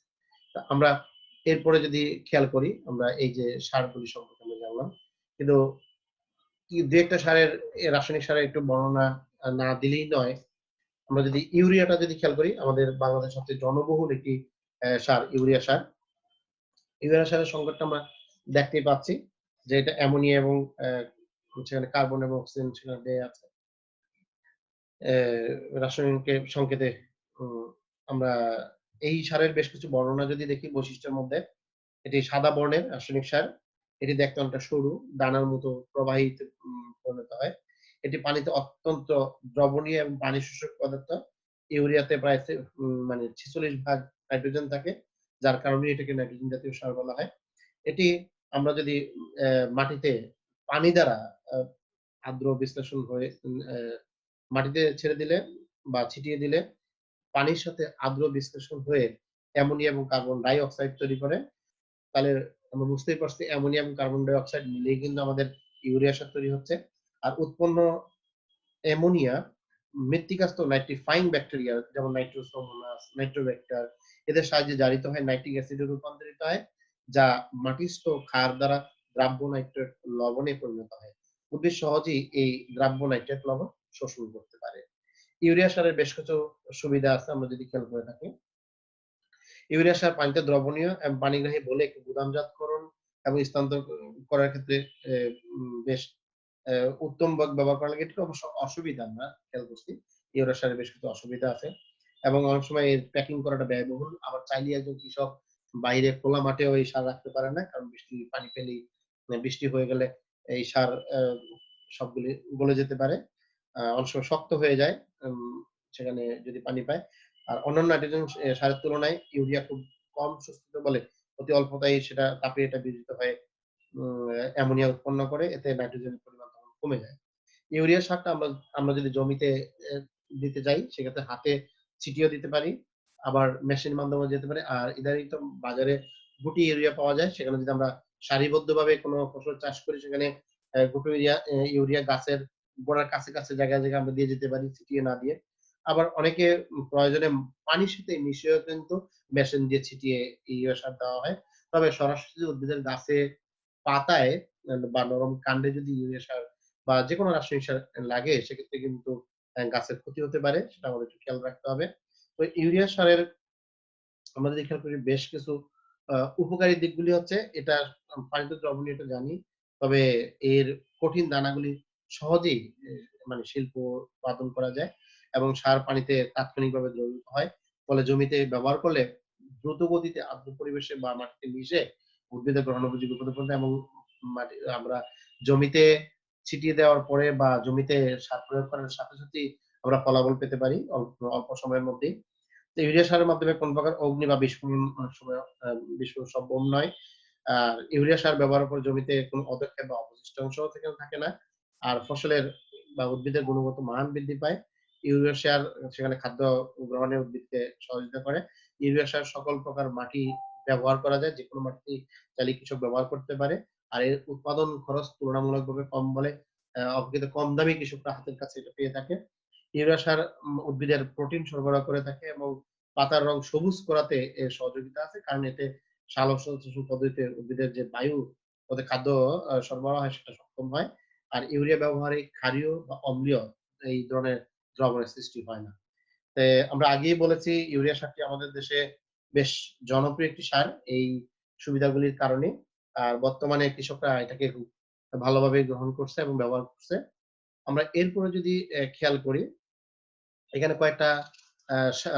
তা আমরা এরপরে যদি খেয়াল করি, আমরা এই যে সারগুলি সম্পর্কে আমরা জানলাম। কিন্তু ২ একটা সারের রাসায়নিক সারের একটু বর্ণনা না দিলেই নয়। আমরা যদি ইউরিয়াটা যদি খেয়াল করি, আমাদের বাংলাদেশের সবচেয়ে জনবহুল একটি সার ইউরিয়া সার। ইউরেনিয়াম সারের সংকটটা আমরা দেখতেই পাচ্ছি যে এটা অ্যামোনিয়া এবং সেখানে কার্বন এবং অক্সিজেন সেখানে দেয়া আছে। রাসায়নিক সংকেতে উম আমরা এই সারের বেশ কিছু বর্ণনা যদি দেখি বৈশিষ্ট্যের মধ্যে, এটি সাদা বর্ণের রাসায়নিক সার। এটি দেখতে অনেকটা সরু, দানার মতো প্রবাহিত পরিণত হয়। এটি পানিতে অত্যন্ত দ্রবণীয় এবং পানি শোষক পদার্থ। ইউরিয়াতে প্রায় মানে ৪৬ ভাগ নাইট্রোজেন থাকে। যার কারণে এটাকে নাইট্রোজেন জাতীয় সার বলা হয়। এটি আমরা যদি মাটিতে পানি দ্বারা আ আর্দ্র বিশ্লেষণ হয়ে মাটিতে ছেড়ে দিলে বা ছিটিয়ে দিলে পানির সাথে আর্দ্র বিশ্লেষণ হয়ে অ্যামোনিয়া এবং কার্বন ডাই অক্সাইড তৈরি করে। তাহলে আমরা বুঝতেই পারছি অ্যামোনিয়া এবং কার্বন ডাই অক্সাইড মিলেই কিন্তু আমাদের ইউরিয়া সার তৈরি হচ্ছে। আর উৎপন্ন অ্যামোনিয়া মৃত্তিকাস্থ নাইট্রিফাইং ব্যাকটেরিয়া যেমন নাইট্রোসোমোনাস, নাইট্রোব্যাক্টার এদের সাহায্যে জারিত হয় নাইট্রিক অ্যাসিডে রূপান্তরিত হয়, যা মাটিস্থ ক্ষার দ্বারা দ্রাব্য নাইট্রেট লবণে পরিণত হয়। উদ্ভিদ সহজেই এই দ্রাব্য নাইট্রেট লবণ শোষণ করতে পারে। ইউরিয়া সারের বেশ কিছু সুবিধা আছে আমরা যদি খেয়াল করে থাকি। ইউরিয়া সার পানিতে দ্রবণীয় এবং পানিগ্রাহী বলে একটি গুদামজাতকরণ এবং স্থানান্তর করার ক্ষেত্রে বেশ উত্তম ব্যবহার করা লাগে। এটা অবশ্য অসুবিধা না, খেয়াল করছি। ইউরিয়া সারের বেশ কিছু অসুবিধা আছে। এবং অনেক সময় এর প্যাকিং করাটা ব্যয়বহুল। আবার চাইলেই একজন কৃষক বাইরে খোলা মাঠেও এই সার রাখতে পারে না। কারণ বৃষ্টির পানি পেলেই বৃষ্টি হয়ে গেলে এই সার সবগুলি গলে যেতে পারে। অনেক সময় শক্ত হয়ে যায় সেখানে যদি পানি পায়। আর অন্যান্য নাইট্রোজেন সারের তুলনায় ইউরিয়া খুব কম শোষিত বলে অতি অল্পতায় সেটা তাপে এটা বিয়োজিত হয়ে অ্যামোনিয়া উৎপন্ন করে, এতে নাইট্রোজেনের পরিমাণ তখন কমে যায়। ইউরিয়া সারটা আমরা আমরা যদি জমিতে দিতে যাই সেক্ষেত্রে হাতে ছিটিয়েও দিতে পারি। আবার মেশিন মাধ্যমেও যেতে পারি। আর ইদানিং তো বাজারে গুটি ইউরিয়া পাওয়া যায়। সেখানে যদি আমরা সারিবদ্ধভাবে কোনো ফসল চাষ করি সেখানে গুঁটো ইউরিয়া গাছের গোড়ার কাছে জায়গায়, জায়গায় আমরা দিয়ে যেতে পারি ছিটিয়ে না দিয়ে। আবার অনেকে প্রয়োজনে পানির সাথে মিশিয়েও কিন্তু মেশিন দিয়ে ছিটিয়ে ইউরিয়া সার দেওয়া হয়। তবে সরাসরি যদি উদ্ভিদের গাছে পাতায় বা নরম কাণ্ডে যদি ইউরিয়া সার বা যেকোনো রাসায়নিক সার লাগে সেক্ষেত্রে কিন্তু গাছের ক্ষতি হতে পারে। সেটা আমাদের একটু খেয়াল রাখতে হবে। তো ইউরিয়া সারের আমরা যদি খেয়াল করি বেশ কিছু উপকারী দিকগুলি হচ্ছে এটা পানিতে দ্রবণীয় এটা জানি। তবে এর কঠিন দানাগুলি সহজেই মানে শিল্প উৎপাদন করা যায় এবং সার পানিতে তাৎক্ষণিকভাবে দ্রবীভূত হয়। ফলে জমিতে ব্যবহার করলে দ্রুত গতিতে আর্দ্র পরিবেশে বা মাটিতে মিশে উদ্ভিদের গ্রহণ উপযোগী হতে পারে এবং আমরা জমিতে ছিটিয়ে দেওয়ার পরে বা জমিতে সার প্রয়োগ করার সাথে সাথেই আমরা ফলাফল পেতে পারি অল্প অল্প সময়ের মধ্যেই। তো ইউরিয়া সারের মাধ্যমে কোন প্রকার অগ্নি বা বিস্ফোরণ অনেক সময় বিস্ফোরণ সম্ভব নয়। আর ইউরিয়া সার ব্যবহারের পর জমিতে কোন অদক্ষেপ বা অবশিষ্ট অংশও থাকে না। আর ফসলের বা উদ্ভিদের গুণগত মান বৃদ্ধি পায়। ইউরিয়া সার সেখানে খাদ্য গ্রহণে উদ্ভিদকে সহযোগিতা করে। ইউরিয়া সার সকল প্রকার মাটি ব্যবহার করা যায়। যেকোনো মাটিতেই চাইলে কৃষক ব্যবহার করতে পারে। আর এর উৎপাদন খরচ তুলনামূলকভাবে কম বলে অপেক্ষাকৃত কম দামে কৃষকরা হাতের কাছে এটা পেয়ে থাকে। ইউরিয়া সার উদ্ভিদের প্রোটিন সরবরাহ করে থাকে এবং পাতার রং সবুজ করাতে এর সহযোগিতা আছে। কারণ এতে সালোকসংশ্লেষণ পদ্ধতিতে উদ্ভিদের যে বায়ু ওতে খাদ্য সরবরাহ হয় সেটা সক্ষম হয়। আর ইউরিয়া ব্যবহারে ক্ষারীয় বা অম্লীয় এই ধরনের দ্রবণের সৃষ্টি হয় না। আমরা আগেই বলেছি ইউরিয়া সারটি আমাদের দেশে বেশ জনপ্রিয় একটি সার এই সুবিধাগুলির কারণে। আর বর্তমানে কৃষকরা এটাকে খুব ভালোভাবে গ্রহণ করছে এবং ব্যবহার করছে। আমরা এরপরে যদি খেয়াল করি এখানে কয়েকটা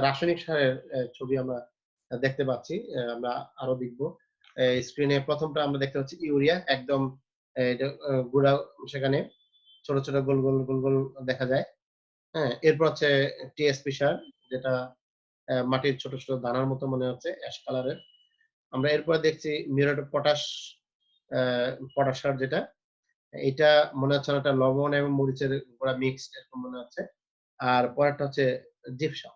রাসায়নিক সারের ছবি আমরা দেখতে পাচ্ছি। আমরা আরো দেখব। স্ক্রিনে ১ম টা আমরা দেখতে পাচ্ছি ইউরিয়া একদম এটা গুঁড়া সেখানে ছোট, ছোট গোল, গোল দেখা যায়। হ্যাঁ? এরপর হচ্ছে টিএসপি সার যেটা মাটির ছোট, ছোট দানার মতো মনে হচ্ছে অ্যাশ কালারের। আমরা এরপরে দেখছি মিউরেট অফ পটাশ অ্যা পটাশ সার যেটা। এটা মনে হচ্ছে অনেকটা লবণ এবং মরিচের গুঁড়া মিক্সড এরকম মনে হচ্ছে। আর পরেরটা হচ্ছে জিপসাম।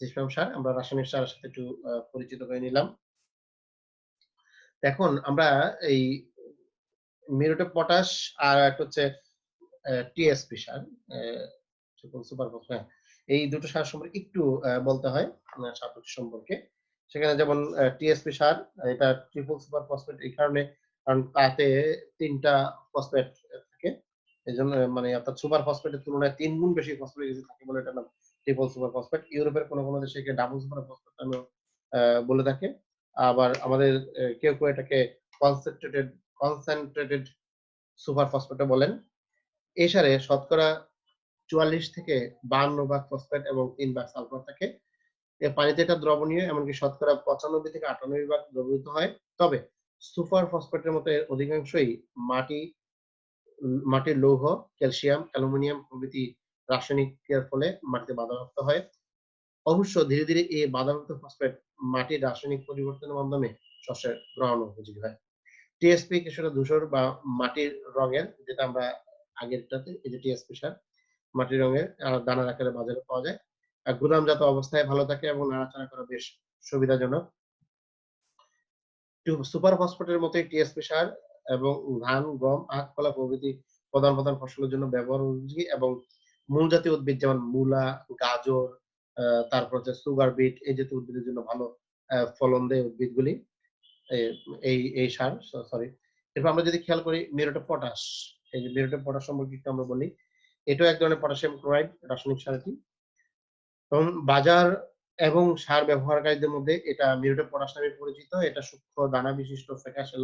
জিপসাম সার আমরা রাসায়নিক সারের সাথে একটু পরিচিত হয়ে নিলাম। এখন আমরা এই মিউরেট অফ পটাশ আর একটা হচ্ছে টিএসপি সার, ট্রিপল সুপার ফসফেট, হ্যাঁ। এই দুটো সার সম্পর্কে একটু বলতে হয় সার দুটি সম্পর্কে। সেখানে যেমন টিএসপি সার এটা ট্রিপল সুপার ফসফেট এই কারণে কারণ তাতে ৩ টা ফসফেট থাকে। এজন্য মানে অর্থাৎ সুপার ফসফেটের তুলনায় ৩ গুণ বেশি ফসফরিক অ্যাসিড থাকে বলে এটার নাম ট্রিপল সুপার ফসফেট। ইউরোপের কোন দেশে একে ডাবল সুপার ফসফেট নামেও বলে থাকে। আবার আমাদের কেউ এটাকে কনসেনট্রেটেড কনসেনট্রেটেড সুপার ফসফেটও বলেন। এই সারে শতকরা ৪৪ থেকে ৫২ ভাগ ফসফেট এবং ৩ ভাগ সালফার থাকে। পানিতে এটা দ্রবণীয় এমনকি শতকরা ৯৫ থেকে ৯৮ ভাগ দ্রবীভূত হয়। তবে সুপার ফসফেটের মতো এর অধিকাংশই মাটি মাটির লৌহ, ক্যালসিয়াম, অ্যালুমিনিয়াম প্রভৃতি রাসায়নিক ক্রিয়ার ফলে মাটিতে বাধাপ্রাপ্ত হয়। অবশ্য ধীরে এই বাধাপ্রাপ্ত ফসফেট মাটির রাসায়নিক পরিবর্তনের মাধ্যমে শস্যের গ্রহণ উপযোগী হয়। টিএসপি কিছুটা ধূসর বা মাটির রঙের যেটা আমরা আগেরটাতে এই যে টিএসপি সার মাটির রঙের দানার আকারে বাজারে পাওয়া যায়। গুদামজাত অবস্থায় ভালো থাকে এবং নাড়াচাড়া করা বেশ সুবিধাজনক। সুপার ফসফেটের মতোই টিএসপি সার এবং ধান, গম, আখ, কলা প্রভৃতি প্রধান ফসলের জন্য ব্যবহার উপযোগী এবং মূল জাতীয় উদ্ভিদ যেমন মূলা, গাজর, আ তারপর হচ্ছে সুগার বিট এই জাতীয় উদ্ভিদের জন্য ভালো ফলন দেয় উদ্ভিদগুলি। এ এই সার সরি। এরপর আমরা যদি খেয়াল করি মিউরেট অফ পটাশ। এই যে মিউরেট অফ পটাশ সম্পর্কে একটু আমরা বলি। এটাও এক ধরনের পটাশিয়াম ক্লোরাইড রাসায়নিক সার এটি। এবং বাজার এবং সার ব্যবহারকারীদের মধ্যে এটা মিউরেট অফ পটাশ নামে পরিচিত। এটা সূক্ষ্ম দানা বিশিষ্ট ফ্যাকাশে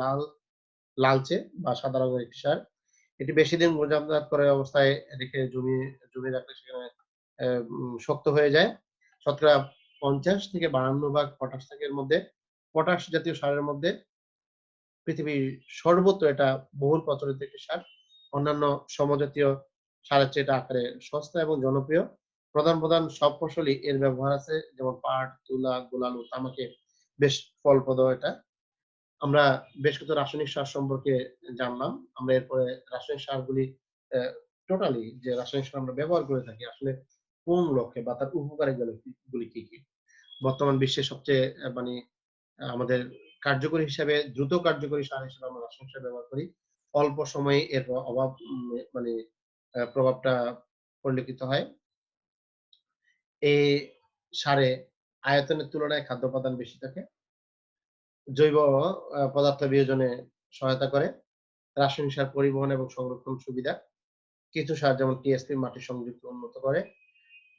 লালচে বা সাদা রঙের একটি সার। এটি বেশিদিন মোজামজাত করা অবস্থায় রেখে জমিয়ে রাখলে সেখানে শক্ত হয়ে যায়। শতকরা ৫০ থেকে ৫২ ভাগ পটাশ থাকে এর মধ্যে। পটাশ জাতীয় সারের মধ্যে পৃথিবীর সর্বত্র এটা বহুল প্রচলিত একটি সার। অন্যান্য সমজাতীয় সারের চেয়ে এটা আকারে সস্তা এবং জনপ্রিয়। প্রধান সব ফসলই এর ব্যবহার আছে। যেমন পাট, তুলা, গোল আলু, তামাকে বেশ ফলপ্রদ এটা। আমরা বেশ কিছু রাসায়নিক সার সম্পর্কে জানলাম। আমরা এরপরে রাসায়নিক সারগুলি টোটালি যে রাসায়নিক সার আমরা ব্যবহার করে থাকি আসলে কোন লক্ষ্যে বা তার উপকারিতাগুলি কি, কি? বর্তমান বিশ্বে সবচেয়ে মানে আমাদের কার্যকরী হিসাবে দ্রুত কার্যকরী সার হিসেবে আমরা রাসায়নিক সার ব্যবহার করি। অল্প সময়ে এর অভাব মানে প্রভাবটা পরিলক্ষিত হয়। এই সারে আয়তনের তুলনায় খাদ্য উপাদান বেশি থাকে। জৈব পদার্থ বিয়োজনে সহায়তা করে। রাসায়নিক সার পরিবহন এবং সংরক্ষণ সুবিধা। কিছু সার যেমন টিএসপি মাটির সংযুক্ত উন্নত করে।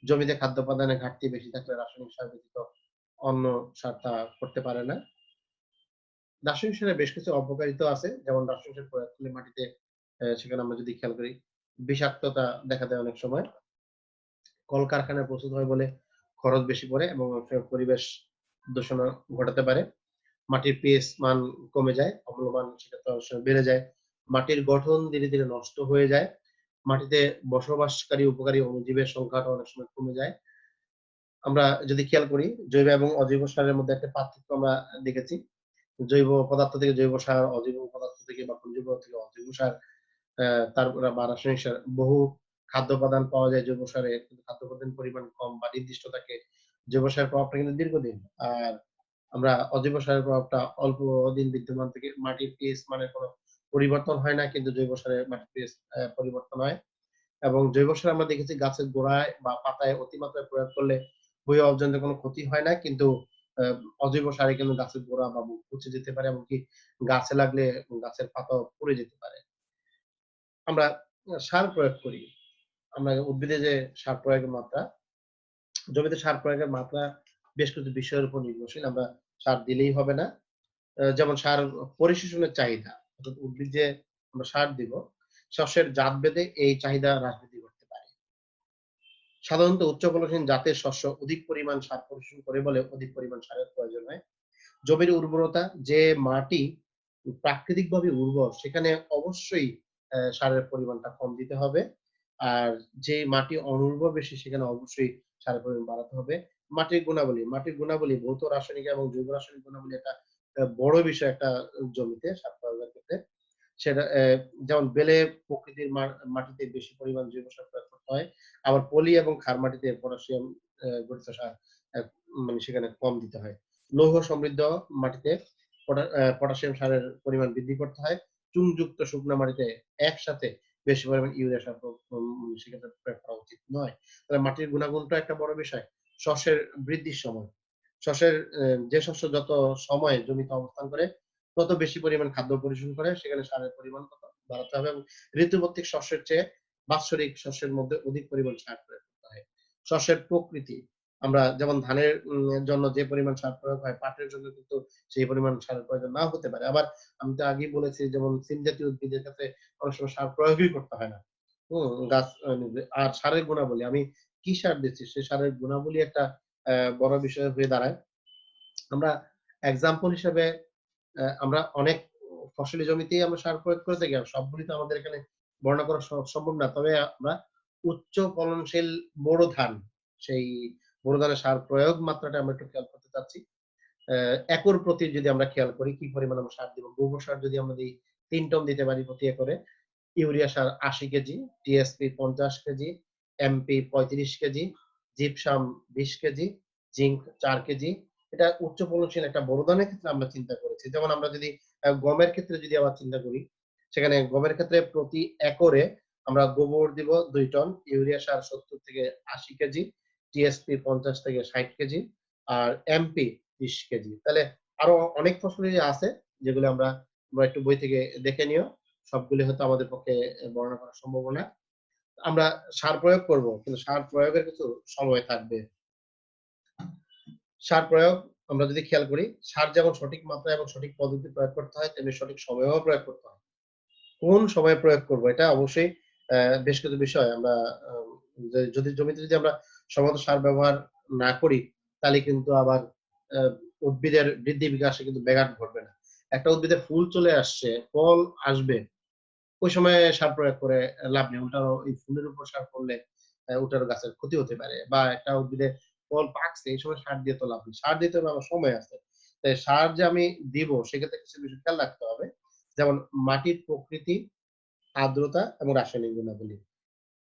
জমিতে খাদ্য উপাদানের ঘাটতি বেশি থাকলে রাসায়নিক সার ব্যতীত অন্য সার তা করতে পারে না। রাসায়নিক সারের বেশ কিছু অপকারিতা আছে। যেমন রাসায়নিক সার প্রয়োগ করলে মাটিতে সেখানে আমরা যদি খেয়াল করি বিষাক্ততা দেখা দেয় অনেক সময়। কলকারখানায় প্রস্তুত হয় বলে খরচ বেশি পড়ে এবং পরিবেশ দূষণও ঘটাতে পারে। মাটির পিএইচ মান কমে যায়, অম্লমান সেক্ষেত্রে অনেক সময় বেড়ে যায়। মাটির গঠন ধীরে, ধীরে নষ্ট হয়ে যায়। মাটিতে বসবাসকারী উপকারী অণুজীবের সংখ্যাটা অনেক সময় কমে যায়। আমরা যদি খেয়াল করি জৈব এবং অজৈব সারের মধ্যে একটা পার্থক্য আমরা দেখেছি। জৈব পদার্থ থেকে জৈব সার, অজৈব পদার্থ থেকে বা খনিজ পদার্থ থেকে অজৈব সার, তারপরে বা রাসায়নিক সার বহু খাদ্য উপাদান পাওয়া যায় জৈব সারে। কিন্তু খাদ্য উপাদানের পরিমাণ কম বা নির্দিষ্ট থাকে। জৈব সারের প্রভাবটা কিন্তু দীর্ঘদিন। আর আমরা অজৈব সারের প্রভাবটা অল্প দিন বিদ্যমান থেকে মাটির পিএইচ মানের কোনো পরিবর্তন হয় না। কিন্তু জৈব সারে মাটির পিএইচ পরিবর্তন হয়। এবং জৈব সার আমরা দেখেছি গাছের গোড়ায় বা পাতায় অতিমাত্রায় প্রয়োগ করলে ভূমি অর্জনের কোনো ক্ষতি হয় না। কিন্তু আ অজৈব সারে কিন্তু গাছের গোড়া বা মুখ পচে যেতে পারে এমনকি গাছে লাগলে গাছের পাতাও পুড়ে যেতে পারে। আমরা সার প্রয়োগ করি। আমরা উদ্ভিদে যে সার প্রয়োগের মাত্রা, জমিতে সার প্রয়োগের মাত্রা বেশ কিছু বিষয়ের উপর নির্ভরশীল। আমরা সার দিলেই হবে না। যেমন সার পরিশোষণের চাহিদা। অর্থাৎ উদ্ভিদ যে আমরা সার দিব, শস্যের জাত ভেদে এই চাহিদা হ্রাস বৃদ্ধি করতে পারে। সাধারণত উচ্চ ফলনশীল জাতের শস্য অধিক পরিমাণ সার পরিশোষণ করে বলে অধিক পরিমাণ সারের প্রয়োজন হয়। জমির উর্বরতা যে মাটি প্রাকৃতিকভাবে উর্বর সেখানে অবশ্যই সারের পরিমাণটা কম দিতে হবে। আর যে মাটি অনুর্বর বেশি সেখানে অবশ্যই সারের পরিমাণ বাড়াতে হবে। মাটির গুণাবলী ভৌত রাসায়নিক এবং জৈব রাসায়নিক গুণাবলী একটা বড় বিষয় একটা জমিতে সার প্রয়োগের ক্ষেত্রে। সেটা যেমন বেলে প্রকৃতির মাটিতে বেশি পরিমাণ জৈব সার প্রয়োগ করতে হয়। আবার পলি এবং ক্ষার মাটিতে পটাশিয়াম গঠিত সার অ্যা মানে সেখানে কম দিতে হয়। লৌহ সমৃদ্ধ মাটিতে পটাশিয়াম সারের পরিমাণ বৃদ্ধি করতে হয়। চুনযুক্ত শুকনা মাটিতে একসাথে বেশি পরিমাণ ইউরিয়া সার সেক্ষেত্রে প্রয়োগ করা উচিত নয়। তাহলে মাটির গুণাগুণটা একটা বড় বিষয়। শস্যের বৃদ্ধির সময়। শস্যের যে শস্য যত সময় জমিতে অবস্থান করে তত বেশি পরিমাণ খাদ্য পরিশোষণ করে সেখানে সারের পরিমাণ কত বাড়াতে হবে এবং ঋতুভিত্তিক শস্যের চেয়ে বাৎসরিক শস্যের মধ্যে অধিক পরিমাণ সার প্রয়োগ করতে হয়। শস্যের প্রকৃতি আমরা যেমন ধানের জন্য যে পরিমাণ সার প্রয়োগ হয় পাটের জন্য কিন্তু সেই পরিমাণ সারের প্রয়োজন নাও হতে পারে। আবার আমি তো আগেই বলেছি যেমন সিম জাতীয় উদ্ভিদের ক্ষেত্রে অনেক সময় সার প্রয়োগই করতে হয় না। গাছ আর সারের গুণাবলী আমি কি সার দিচ্ছি সে সারের গুণাবলী একটা বড় বিষয় হয়ে দাঁড়ায়। আমরা এক্সাম্পল হিসেবে আমরা অনেক ফসলি জমিতেই আমরা সার প্রয়োগ করে থাকি। আর সবগুলি তো আমাদের এখানে বর্ণনা করা সম্ভব না। তবে আমরা উচ্চ ফলনশীল বোরো ধান, সেই বোরো ধানের সার প্রয়োগ মাত্রাটা আমরা একটু খেয়াল করতে চাচ্ছি। একর প্রতি যদি আমরা খেয়াল করি কি পরিমাণ আমরা সার দিব। গোবর সার যদি আমরা দেই ৩ টন দিতে পারি প্রতি একরে। ইউরিয়া সার ৮০ KG, TSP ৫০ KG, MP ৩৫ KG, gypsum ২০ KG, zinc ৪ KG. এটা উচ্চ ফলনশীল একটা বোরো ধানের ক্ষেত্রে আমরা চিন্তা করেছি। যেমন আমরা যদি গমের ক্ষেত্রে যদি আবার চিন্তা করি, সেখানে গমের ক্ষেত্রে প্রতি একরে আমরা গোবর দিব ২ টন, ইউরিয়া সার ৭০ থেকে ৮০ কেজি, টিএসপি ৫০ থেকে ৬০ কেজি, আর এমপি ২০ কেজি। তাহলে আরো অনেক ফসলই আছে যেগুলো আমরা একটু বই থেকে দেখে নিও। সবগুলি হয়তো আমাদের পক্ষে বর্ণনা করা সম্ভব না। আমরা সার প্রয়োগ করব। কিন্তু সার প্রয়োগের কিছু সময় থাকবে। সার প্রয়োগ আমরা যদি খেয়াল করি, সার যেমন সঠিক মাত্রায় এবং সঠিক পদ্ধতিতে প্রয়োগ করতে হয়, তেমনি সঠিক সময়েও প্রয়োগ করতে হয়। কোন সময়ে প্রয়োগ করব এটা অবশ্যই বেশ কিছু বিষয় আমরা আ যদি জমিতে যদি আমরা সময়মত সার ব্যবহার না করি, তাহলে কিন্তু আবার আ উদ্ভিদের বৃদ্ধি বিকাশে কিন্তু ব্যাঘাত ঘটবে না। একটা উদ্ভিদের ফুল চলে আসছে, ফল আসবে ওই সময়ে সার প্রয়োগ করে লাভ নেই। উল্টা ওই ফুলের উপর সার করলে ওটার গাছের ক্ষতি হতে পারে। বা একটা উদ্ভিদে ফল পাকছে এই সময় সার দিয়ে তো লাভ নেই। সার দিতে হবে আমার সময় আছে। তাই সার যে আমি দিব সেক্ষেত্রে কিছু বিষয় খেয়াল রাখতে হবে। যেমন মাটির প্রকৃতি, আর্দ্রতা এবং রাসায়নিক গুণাবলী,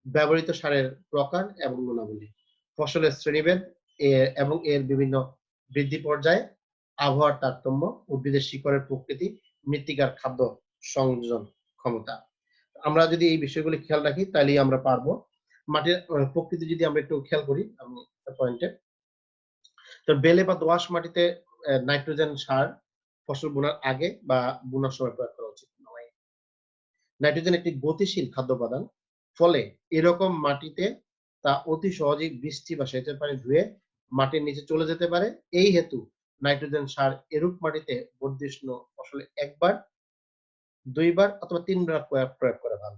ব্যবহৃত সারের প্রকার এবং গুণাবলী, ফসলের শ্রেণীভেদ এবং এর বিভিন্ন বৃদ্ধি পর্যায়, আবহাওয়ার তারতম্য, উদ্ভিদের শিকড়ের প্রকৃতি, মৃত্তিকার খাদ্য সংযোজন ক্ষমতা। আমরা যদি এই বিষয়গুলি খেয়াল রাখি তাহলেই আমরা পারবো। মাটির প্রকৃতি যদি আমরা একটু খেয়াল করি আমি একটা পয়েন্টে। তো বেলে বা দোআঁশ মাটিতে নাইট্রোজেন সার ফসল বোনার আগে বা বোনার সময় প্রয়োগ করা উচিত নয়। নাইট্রোজেন একটি গতিশীল খাদ্য উপাদান। ফলে এরকম মাটিতে তা অতি সহজেই বৃষ্টি বা সেচের পানি ধুয়ে মাটির নিচে চলে যেতে পারে। এই হেতু নাইট্রোজেন সার এরূপ মাটিতে বর্ধিষ্ণু ফসলে ১ বার, ২ বার অথবা ৩ বার প্রয়োগ করা ভালো।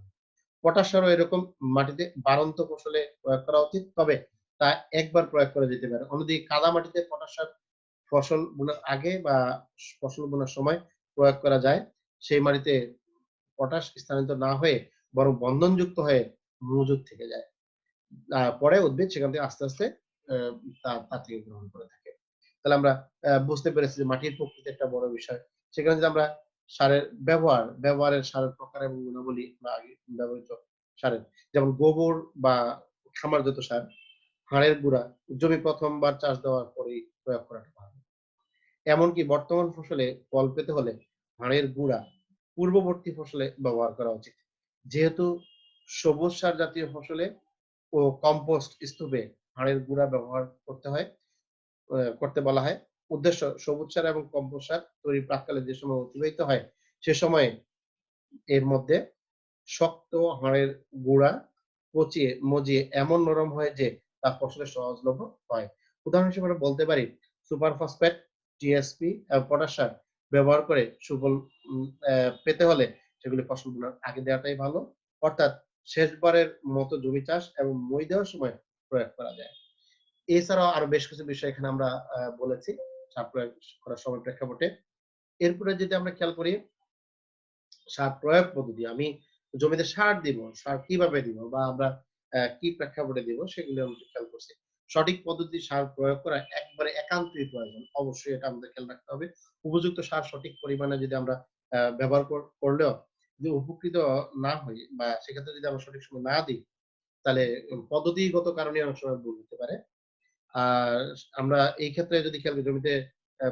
পটাশ সারও এরকম মাটিতে বাড়ন্ত ফসলে প্রয়োগ করা উচিত। তবে তা ১ বার প্রয়োগ করা যেতে পারে। অন্যদিকে কাদা মাটিতে পটাশ সার ফসল বোনার আগে বা ফসল বোনার সময় প্রয়োগ করা যায়। সেই মাটিতে পটাশ স্থানান্তর না হয়ে বরং বন্ধনযুক্ত হয়ে মজুদ থেকে যায়। পরে উদ্ভিদ সেখান থেকে আস্তে, আস্তে আ তা থেকে গ্রহণ করে থাকে। তাহলে আমরা বুঝতে পেরেছি যে মাটির প্রকৃতি একটা বড় বিষয়। সেখানে যদি আমরা সারের ব্যবহারের সারের প্রকার এবং গুণাবলী বা আগে ব্যবহৃত সারের যেমন গোবর বা খামারজাত সার, হাড়ের গুঁড়া জমি ১ম বার চাষ দেওয়ার পরেই প্রয়োগ করাটা ভালো। এমনকি বর্তমান ফসলে ফল পেতে হলে হাড়ের গুঁড়া পূর্ববর্তী ফসলে ব্যবহার করা উচিত। যেহেতু সবুজ সার জাতীয় ফসলে ও কম্পোস্ট স্তূপে হাড়ের গুঁড়া ব্যবহার করতে হয়, করতে বলা হয়। উদ্দেশ্য সবুজ সার এবং কম্পোস্ট সার তৈরির প্রাক্কালে যে সময় অতিবাহিত হয় সে সময়ে এর মধ্যে শক্ত হাড়ের গুঁড়া পচিয়ে মজিয়ে এমন নরম হয় যে তা ফসলের সহজলভ্য হয়। উদাহরণ হিসেবে আমরা বলতে পারি সুপার ফসফেট, টিএসপি এবং পটাশ সার ব্যবহার করে সুফল পেতে হলে সেগুলি ফসল বোনার আগে দেওয়াটাই ভালো। অর্থাৎ শেষবারের মতো জমি চাষ এবং মই দেওয়ার সময় প্রয়োগ করা যায়। এছাড়াও আরো বেশ কিছু বিষয় এখানে আমরা বলেছি সার প্রয়োগ করার সময় প্রেক্ষাপটে। এরপরে যদি আমরা খেয়াল করি সার প্রয়োগ পদ্ধতি। আমি জমিতে সার দিব, সার কিভাবে দিব বা আমরা কি প্রেক্ষাপটে দিব সেগুলো আমরা একটু খেয়াল করছি। সঠিক পদ্ধতি সার প্রয়োগ করা একবারে একান্তই প্রয়োজন। অবশ্যই এটা আমাদের খেয়াল রাখতে হবে। উপযুক্ত সার সঠিক পরিমাণে যদি আমরা ব্যবহার করলেও যদি উপকৃত না হই বা সেক্ষেত্রে যদি আমরা সঠিক সময় না দিই, তাহলে পদ্ধতিগত কারণে অনেক সময় ভুল হতে পারে। আর আমরা এই ক্ষেত্রে যদি খেয়াল করি জমিতে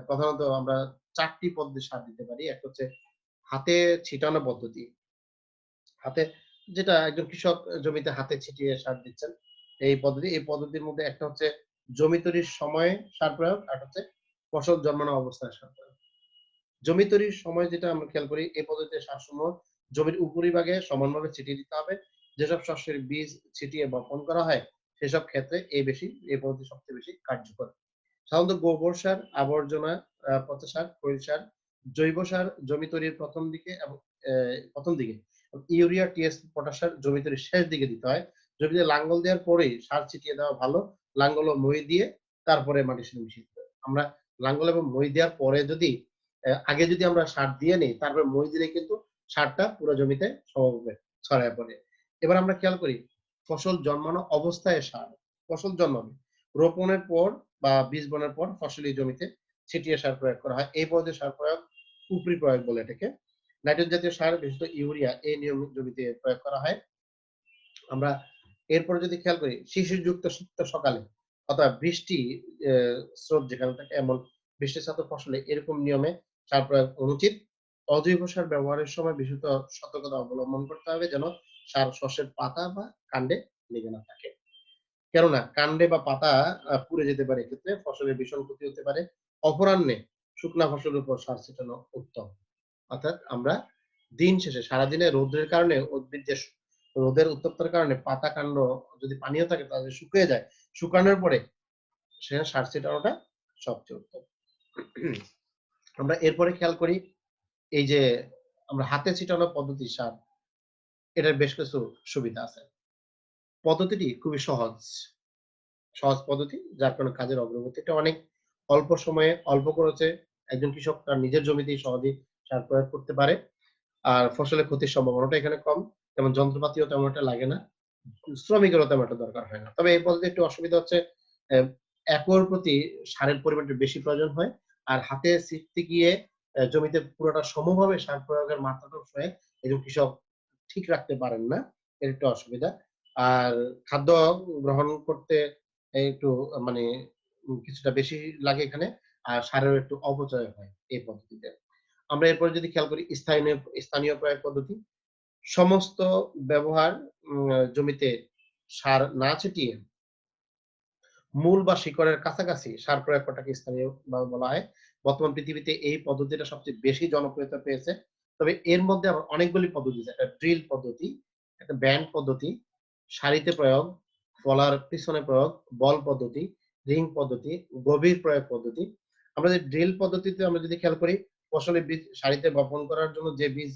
প্রধানত আমরা ৪ টি পদ্ধতির সার দিতে পারি। একটা হচ্ছে হাতে ছিটানো পদ্ধতি। হাতে যেটা একজন কৃষক জমিতে হাতে ছিটিয়ে সার দিচ্ছেন। এই পদ্ধতির মধ্যে একটা হচ্ছে জমি তৈরির সময়ে সার প্রয়োগ, আর হচ্ছে ফসল জন্মানো অবস্থায় সার প্রয়োগ। জমি তৈরির সময় যেটা আমরা খেয়াল করি এই পদ্ধতিতে সারসমূহ জমির উপরিভাগে সমানভাবে ছিটিয়ে দিতে হবে। যেসব শস্যের বীজ ছিটিয়ে বপন করা হয় সেসব ক্ষেত্রে এই পদ্ধতি সবচেয়ে বেশি কার্যকর। সাধারণত গোবর সার, আবর্জনা, পচা সার, খৈল সার, জৈব সার জমি তৈরির ১ম দিকে এবং ১ম দিকে। ইউরিয়া, টিএসপি, পটাশ সার জমি তৈরির শেষ দিকে দিতে হয়। জমিতে লাঙ্গল দেওয়ার পরেই সার ছিটিয়ে দেওয়া ভালো। লাঙ্গল ও মই দিয়ে তারপরে মাটির সাথে মিশিয়ে দিতে হবে। আমরা লাঙ্গল এবং মই দেওয়ার পরে যদি আগে যদি আমরা সার দিয়ে নেই তারপরে মই দিলে কিন্তু সারটা পুরো জমিতে সমানভাবে ছড়ায় পড়ে। এবার আমরা খেয়াল করি ফসল জন্মানো অবস্থায় সার। ফসল জন্মাবে। রোপণের পর বা বীজ বোনার পর ফসলি জমিতে ছিটিয়ে সার প্রয়োগ করা হয়। এই পদ্ধতিতে সার প্রয়োগ উপরি প্রয়োগ বলে এটাকে। নাইট্রোজেন জাতীয় সার বিশেষত ইউরিয়া এই নিয়ম জমিতে প্রয়োগ করা হয়। আমরা এরপরে যদি খেয়াল করি শিশিরযুক্ত শীত সকালে অথবা বৃষ্টি এ স্রোত যেখানে থাকে এমন বৃষ্টিস্নাত ফসলে এরকম নিয়মে সার প্রয়োগ অনুচিত। অজৈব সার ব্যবহারের সময় বিশেষত সতর্কতা অবলম্বন করতে হবে যেন সার শস্যের পাতা বা কাণ্ডে লেগে না থাকে। কেননা কাণ্ডে বা পাতা পুড়ে যেতে পারে এক্ষেত্রে ফসলের ভীষণ ক্ষতি হতে পারে। অপরাহ্নে শুকনা ফসলের উপর সার ছিটানো উত্তম। অর্থাৎ আমরা দিন শেষে সারাদিনে রৌদ্রের কারণে উদ্ভিদ যে রোদের উত্তপ্ততার কারণে পাতা কাণ্ড যদি পানিও থাকে তাহলে শুকিয়ে যায়। শুকানোর পরে সেখানে সার ছিটানোটা সবচেয়ে উত্তম। আমরা এরপরে খেয়াল করি এই যে আমরা হাতে ছিটানো পদ্ধতি সার এটার বেশ কিছু সুবিধা আছে। পদ্ধতিটি খুবই সহজ। সহজ পদ্ধতি যার কারণে কাজের অগ্রগতিটা অনেক অল্প সময়ে অল্প খরচে একজন কৃষক তার নিজের জমিতেই সহজেই সার প্রয়োগ করতে পারে। আর ফসলের ক্ষতির সম্ভাবনাটা এখানে কম। যেমন যন্ত্রপাতিও তেমন একটা লাগে না। শ্রমিকেরও তেমন একটা দরকার হয় না। তবে এই পদ্ধতির একটু অসুবিধা হচ্ছে এ একর প্রতি সারের পরিমাণটা বেশি প্রয়োজন হয়। আর হাতে ছিটতে গিয়ে জমিতে পুরোটা সমভাবে সার প্রয়োগের মাত্রাটা সয়ে একজন কৃষক ঠিক রাখতে পারেন না। এর একটু অসুবিধা। আর খাদ্য গ্রহণ করতে একটু মানে কিছুটা বেশি লাগে এখানে। আর সারেরও একটু অপচয় হয় এই পদ্ধতিতে। আমরা এরপরে যদি খেয়াল করি স্থানীয় প্রয়োগ পদ্ধতি। সমস্ত ব্যবহার জমিতে সার না ছিটিয়ে মূল বা শিকড়ের কাছাকাছি সার প্রয়োগ করাটাকে স্থানীয় ভাবে বলা হয়। বর্তমান পৃথিবীতে এই পদ্ধতিটা সবচেয়ে বেশি জনপ্রিয়তা পেয়েছে। তবে এর মধ্যে আবার অনেকগুলি পদ্ধতি আছে। একটা ড্রিল পদ্ধতি, একটা ব্যান্ড পদ্ধতি, সারিতে প্রয়োগ, ফলার পিছনে প্রয়োগ, বল পদ্ধতি, রিং পদ্ধতি, গভীর প্রয়োগ পদ্ধতি। আমরা যে ড্রিল পদ্ধতিতে আমরা যদি খেয়াল করি, ফসলের বীজ সারিতে বপন করার জন্য যে বীজ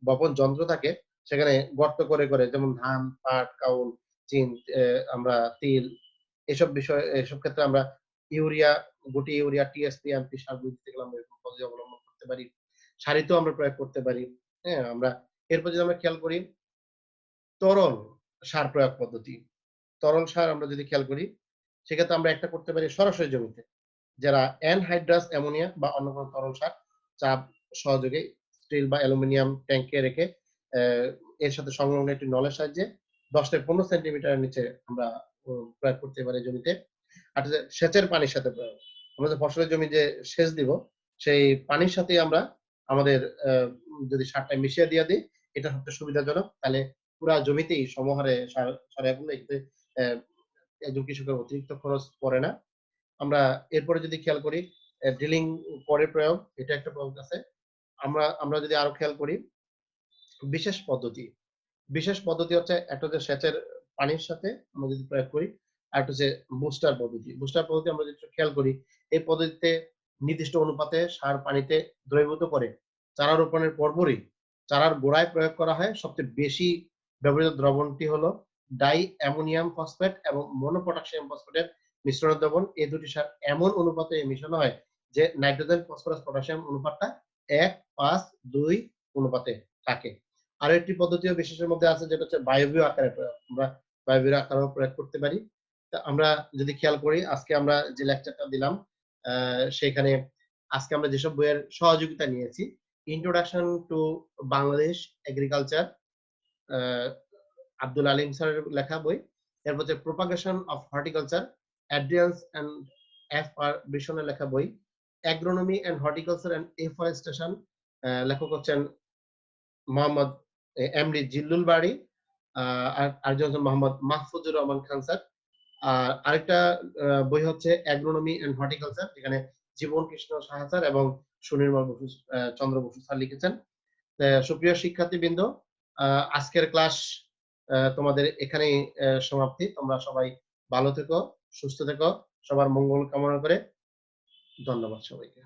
বপন যন্ত্র থাকে, সেখানে গর্ত করে যেমন ধান, পাট, কাউল, চিন, আমরা তিল এসব ক্ষেত্রে আমরা ইউরিয়া, গুটি ইউরিয়া, টিএসপি, এমপি সারগুলো দিতে গেলে আমরা এরকম পদ্ধতি অবলম্বন করতে পারি। সারিতেও আমরা প্রয়োগ করতে পারি। হ্যাঁ? এরপর যদি আমরা খেয়াল করি তরল সার প্রয়োগ পদ্ধতি। তরল সার আমরা যদি খেয়াল করি, সেক্ষেত্রে আমরা একটা করতে পারি সরাসরি জমিতে। যারা অ্যানহাইড্রাস অ্যামোনিয়া বা অন্য কোনো তরল সার চাপ সহযোগে স্টিল বা অ্যালুমিনিয়াম ট্যাংকে রেখে অ্যা এর সাথে সংলগ্ন একটি নলের সাহায্যে ১০ থেকে ১৫ সেন্টিমিটারের নিচে আমরা প্রয়োগ করতে পারি জমিতে। আর যে সেচের পানির সাথে প্রয়োগ। আমরা যে ফসলের জমি যে সেচ দিব, সেই পানির সাথেই আমরা আমাদের যদি সারটা মিশিয়ে দিয়া দেই, এটা সবচেয়ে সুবিধাজনক। তাহলে পুরা জমিতেই সমহারে সার ছড়াইয়া পড়লে এতে অ্যা একজন কৃষকের অতিরিক্ত খরচ পড়ে না। আমরা এরপরে যদি খেয়াল করি ড্রিলিং পরে প্রয়োগ, এটা একটা প্রয়োগ আছে। আমরা আমরা যদি আরো খেয়াল করি বিশেষ পদ্ধতি। বিশেষ পদ্ধতি হচ্ছে একটা হচ্ছে সেচের পানির সাথে আমরা যদি প্রয়োগ করি, আরেকটা হচ্ছে বুস্টার পদ্ধতি। বুস্টার পদ্ধতি আমরা যদি একটু খেয়াল করি, এই পদ্ধতিতে নির্দিষ্ট অনুপাতে সার পানিতে দ্রবীভূত করে চারা রোপণের পরপরই চারার গোড়ায় প্রয়োগ করা হয়। সবচেয়ে বেশি ব্যবহৃত দ্রবণটি হলো ডাই অ্যামোনিয়াম ফসফেট এবং মনো পটাসিয়াম ফসফেটের মিশ্রণ দ্রবণ। এই দুটি সার এমন অনুপাতে মেশানো হয় যে নাইট্রোজেন, ফসফরাস, পটাশিয়াম অনুপাতটা ১:৫:২ অনুপাতে থাকে। আরো একটি পদ্ধতিও বিশেষের মধ্যে আছে যেটা হচ্ছে বায়বীয় আকারে প্রয়োগ। আমরা বায়বীয় আকারেও প্রয়োগ করতে পারি। তা আমরা যদি খেয়াল করি আজকে আমরা যে লেকচারটা দিলাম আ সেখানে আজকে আমরা যেসব বইয়ের সহযোগিতা নিয়েছি, 'ইন্ট্রোডাকশন টু বাংলাদেশ এগ্রিকালচার' আ আব্দুল আলীম স্যারের লেখা বই। এরপর হচ্ছে 'propagation of horticulture' Adriance and F R বিশনের লেখা বই। 'Agronomy and horticulture and afforestation' লেখক হচ্ছেন মোহাম্মদ এমডি জিল্লুল বারী, আ আরেকজন হচ্ছেন মোহাম্মদ মাহফুজুর রহমান খান স্যার। আর আরেকটা বই হচ্ছে 'অ্যাগ্রোনমি অ্যান্ড হর্টিকালচার' যেখানে জীবন কৃষ্ণ সাহা স্যার এবং সুনির্মল বসু চন্দ্র বসু স্যার লিখেছেন। সুপ্রিয় শিক্ষার্থীবৃন্দ, আ আজকের ক্লাস তোমাদের এখানেই সমাপ্তি। তোমরা সবাই ভালো থেকো, সুস্থ থেকো। সবার মঙ্গল কামনা করে ধন্যবাদ সবাইকে।